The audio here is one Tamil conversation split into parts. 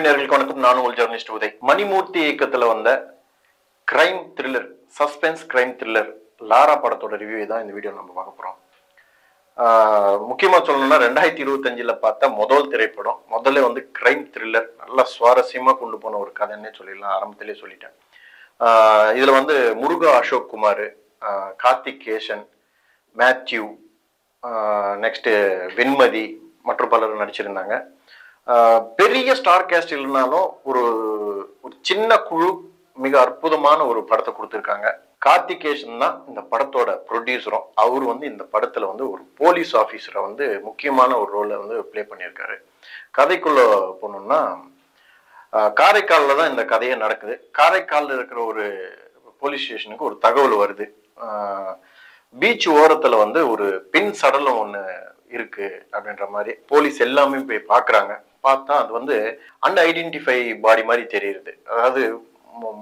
நேயர்களுக்கு வணக்கம். நான் உங்கள் ஜெர்னலிஸ்ட் உதய். மணிமூர்த்தி இயக்கத்துல வந்த crime thriller, suspense crime thriller Lara படத்தோட ரிவ்யூ தான் இந்த வீடியோ நம்ம பார்க்க போறோம். முக்கியமா சொல்லணும்னா 2025 பார்த்த முதல் திரைப்படம். முதல்ல வந்து கிரைம் த்ரில்லர் நல்லா சுவாரஸ்யமா கொண்டு போன ஒரு கதைன்னே சொல்லிடலாம். ஆரம்பத்திலே சொல்லிட்டேன். இதுல வந்து முருகா அசோக் குமார், கார்த்திக் கேஷன், மேத்யூ, நெக்ஸ்ட் வெண்மதி மற்றும் பலர் நடிச்சிருந்தாங்க. பெரிய ஸ்டார் கேஸ்ட் இல்லைனாலும் ஒரு சின்ன குழு மிக அற்புதமான ஒரு படத்தை கொடுத்துருக்காங்க. கார்த்திகேஷன் தான் இந்த படத்தோட ப்ரொடியூசரும். அவர் வந்து இந்த படத்துல வந்து ஒரு போலீஸ் ஆஃபீஸரை வந்து முக்கியமான ஒரு ரோலை வந்து பிளே பண்ணியிருக்காரு. கதைக்குள்ள போனோம்னா காரைக்காலில் தான் இந்த கதையே நடக்குது. காரைக்காலில் இருக்கிற ஒரு போலீஸ் ஸ்டேஷனுக்கு ஒரு தகவல் வருது. பீச் ஓரத்துல வந்து ஒரு பெண் சடலம் ஒன்று இருக்கு அப்படின்ற மாதிரி போலீஸ் எல்லாமே போய் பார்க்குறாங்க. பார்த்தா அது வந்து அன்ஐடென்டிஃபை பாடி மாதிரி தெரியுது. அதாவது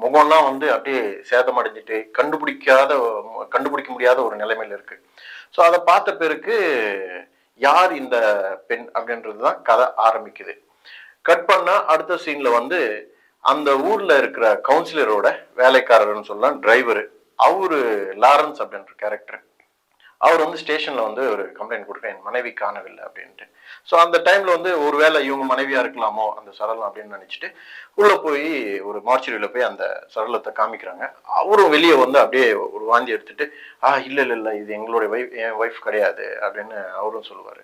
முகம்லாம் வந்து அப்படியே சேதம் அடைஞ்சிட்டு கண்டுபிடிக்க முடியாத ஒரு நிலைமையில இருக்கு. ஸோ அதை பார்த்த பிறகு யார் இந்த பெண் அப்படின்றது தான் கதை ஆரம்பிக்குது. கட் பண்ணா அடுத்த சீன்ல வந்து அந்த ஊர்ல இருக்கிற கவுன்சிலரோட வேலைக்காரர்னு சொல்லலாம், டிரைவரு. அவரு லாரன்ஸ் அப்படின்ற கேரக்டர். அவர் வந்து ஸ்டேஷன்ல வந்து ஒரு கம்ப்ளைண்ட் கொடுக்குறேன், என் மனைவி காணவில்லை அப்படின்ட்டு. ஸோ அந்த டைம்ல வந்து ஒருவேளை இவங்க மனைவியா இருக்கலாமோ அந்த சடலம் அப்படின்னு நினைச்சிட்டு உள்ள போய் ஒரு மார்ச்சரியில போய் அந்த சடலத்தை காமிக்கிறாங்க. அவரும் வெளியே வந்து அப்படியே ஒரு வாந்தி எடுத்துட்டு இல்ல இது எங்களுடைய என் ஒய்ஃப் கிடையாது அப்படின்னு அவரும் சொல்லுவாரு.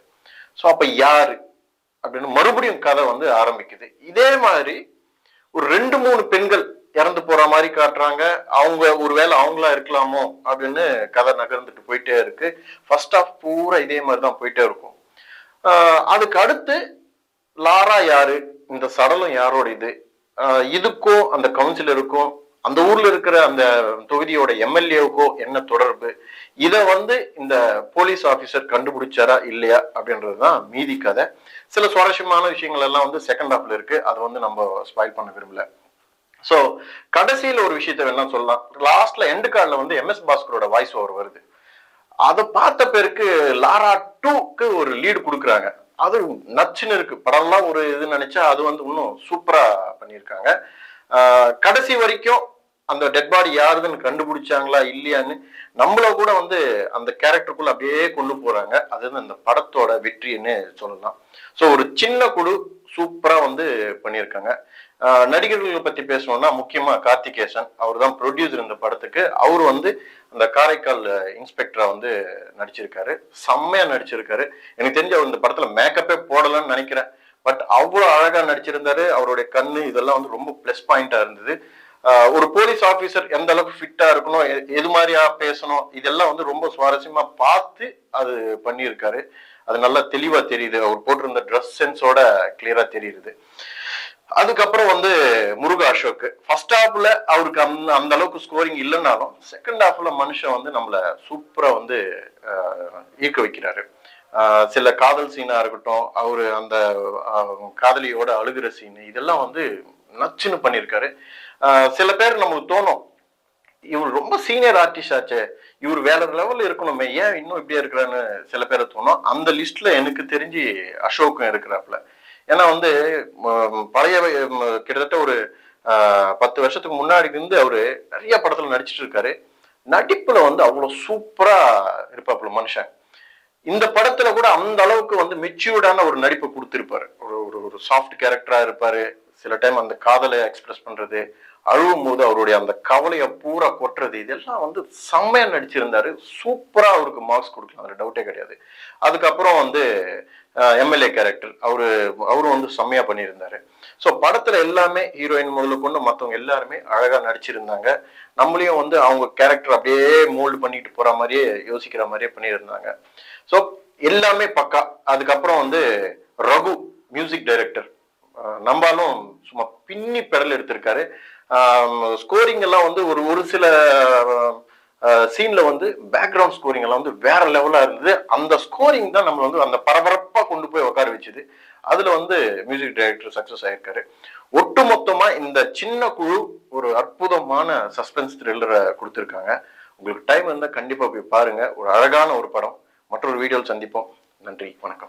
ஸோ அப்ப யாரு அப்படின்னு மறுபடியும் கதை வந்து ஆரம்பிக்குது. இதே மாதிரி ஒரு 2-3 பெண்கள் இறந்து போற மாதிரி காட்டுறாங்க. அவங்க ஒருவேளை அவங்களா இருக்கலாமோ அப்படின்னு கதை நகர்ந்துட்டு போயிட்டே இருக்கு. ஃபர்ஸ்ட் ஆஃப் பூரா இதே மாதிரிதான் போயிட்டே இருக்கும். அதுக்கு அடுத்து லாரா யாரு, இந்த சடலம் யாரோட இதுக்கும் அந்த கவுன்சிலருக்கும் அந்த ஊர்ல இருக்கிற அந்த தொகுதியோட எம்எல்ஏவுக்கோ என்ன தொடர்பு, இத வந்து இந்த போலீஸ் ஆபீசர் கண்டுபிடிச்சாரா இல்லையா அப்படின்றதுதான் மீதி கதை. சில சுவாரஸ்யமான விஷயங்கள் எல்லாம் வந்து செகண்ட் ஹாஃப்ல இருக்கு. அதை வந்து நம்ம ஸ்பாயில் பண்ண விரும்பல. சோ கடைசியில ஒரு விஷயத்த வேணா சொல்லலாம். லாஸ்ட்ல எண்டு கார்டுல வந்து MS பாஸ்கரோட வாய்ஸ் ஓவர் வருது. அதை பார்த்த பேருக்கு லாரா 2க்கு ஒரு லீடு கொடுக்குறாங்க. அது நச்சுன்னு இருக்கு. படம்லாம் ஒரு இது நினைச்சா அது வந்து இன்னும் சூப்பரா பண்ணியிருக்காங்க. கடைசி வரைக்கும் அந்த டெட் பாடி யாருதுன்னு கண்டுபிடிச்சாங்களா இல்லையான்னு நம்மள கூட வந்து அந்த கேரக்டருக்குள்ள அப்படியே கொண்டு போறாங்க. அதுதான் இந்த படத்தோட வெற்றின்னு சொல்லலாம். ஸோ ஒரு சின்ன குழு சூப்பரா வந்து பண்ணியிருக்காங்க. நடிகர்களை பத்தி பேசணும்னா முக்கியமா கார்த்திகேசன், அவர் தான் ப்ரொடியூசர் இந்த படத்துக்கு. அவர் வந்து அந்த காரைக்கால் இன்ஸ்பெக்டரா வந்து நடிச்சிருக்காரு. செம்மையா நடிச்சிருக்காரு. எனக்கு தெரிஞ்ச அவர் இந்த படத்துல மேக்கப்பே போடலன்னு நினைக்கிறேன். பட் அவ்வளவு அழகா நடிச்சிருந்தாரு. அவருடைய கண்ணு இதெல்லாம் வந்து ரொம்ப பிளஸ் பாயிண்டா இருந்தது. ஒரு போலீஸ் ஆபீசர் எந்த அளவுக்கு ஃபிட்டா இருக்கணும், எது மாதிரியா பேசணும், இதெல்லாம் வந்து ரொம்ப சுவாரஸ்யமா பார்த்து அது பண்ணியிருக்காரு. அது நல்லா தெளிவா தெரியுது. அவர் போட்டிருந்த ட்ரெஸ் சென்ஸோட கிளியரா தெரியுது. அதுக்கப்புறம் வந்து முருகா அசோக் ஃபர்ஸ்ட் ஹாஃப்ல அவருக்கு அந்த அளவுக்கு ஸ்கோரிங் இல்லைன்னாலும் செகண்ட் ஹாஃப்ல மனுஷன் வந்து நம்மள சூப்பரா வந்து ஈர்க்க வைக்கிறாரு. சில காதல் சீனா இருக்கட்டும், அவரு அந்த காதலியோட அழுகிற சீனு, இதெல்லாம் வந்து நச்சுன்னு பண்ணியிருக்காரு. சில பேர் நம்மளுக்கு தோணும், இவர் ரொம்ப சீனியர் ஆர்டிஸ்ட் ஆச்சே, இவர் வேற லெவல்ல இருக்கணுமே, ஏன் இன்னும் இப்படியே இருக்கிறான்னு சில பேரை தோணும். அந்த லிஸ்ட்ல எனக்கு தெரிஞ்சு அசோக்கும் இருக்கிறாப்புல. ஏன்னா வந்து பழைய கிட்டத்தட்ட ஒரு 10 வருஷத்துக்கு முன்னாடி இருந்து அவரு நிறைய படத்துல நடிச்சிட்டு இருக்காரு. நடிப்புல வந்து அவ்வளவு சூப்பரா இருப்பாப்புல மனுஷன். இந்த படத்துல கூட அந்த அளவுக்கு வந்து மெச்சூர்டான ஒரு நடிப்பை கொடுத்திருப்பாரு. ஒரு சாஃப்ட் கேரக்டரா இருப்பாரு. சில டைம் அந்த காதலை எக்ஸ்பிரஸ் பண்றது, அழுவும் போது அவருடைய அந்த கவலையை பூரா கொட்டுறது, இதெல்லாம் வந்து செம்மையா நடிச்சிருந்தாரு. சூப்பரா அவருக்கு மார்க்ஸ் கொடுக்கலாம், அதுல டவுட்டே கிடையாது. அதுக்கப்புறம் வந்து எம்எல்ஏ கேரக்டர் அவரும் வந்து செம்மையா பண்ணியிருந்தாரு. ஸோ படத்துல எல்லாமே ஹீரோயின் முதல்ல கொண்டு மற்றவங்க எல்லாருமே அழகா நடிச்சிருந்தாங்க. நம்மளையும் வந்து அவங்க கேரக்டர் அப்படியே மோல்டு பண்ணிட்டு போற மாதிரியே யோசிக்கிற மாதிரியே பண்ணியிருந்தாங்க. ஸோ எல்லாமே பக்கா. அதுக்கப்புறம் வந்து ரகு மியூசிக் டைரக்டர் நம்பாலும் சும்மா பின்னி பெடல் எடுத்திருக்காரு. ஸ்கோரிங் எல்லாம் வந்து ஒரு சில சீன்ல வந்து பேக்ரவுண்ட் ஸ்கோரிங் எல்லாம் வந்து வேற லெவலா இருந்தது. அந்த ஸ்கோரிங் தான் நம்ம வந்து அந்த பரபரப்பா கொண்டு போய் உட்கார வச்சுது. அதுல வந்து மியூசிக் டைரக்டர் சக்சஸ் ஆயிருக்காரு. ஒட்டுமொத்தமா இந்த சின்ன குழு ஒரு அற்புதமான சஸ்பென்ஸ் த்ரில்லரை கொடுத்திருக்காங்க. உங்களுக்கு டைம் இருந்தா கண்டிப்பா போய் பாருங்க. ஒரு அழகான ஒரு படம். மற்றொரு வீடியோவில் சந்திப்போம். நன்றி, வணக்கம்.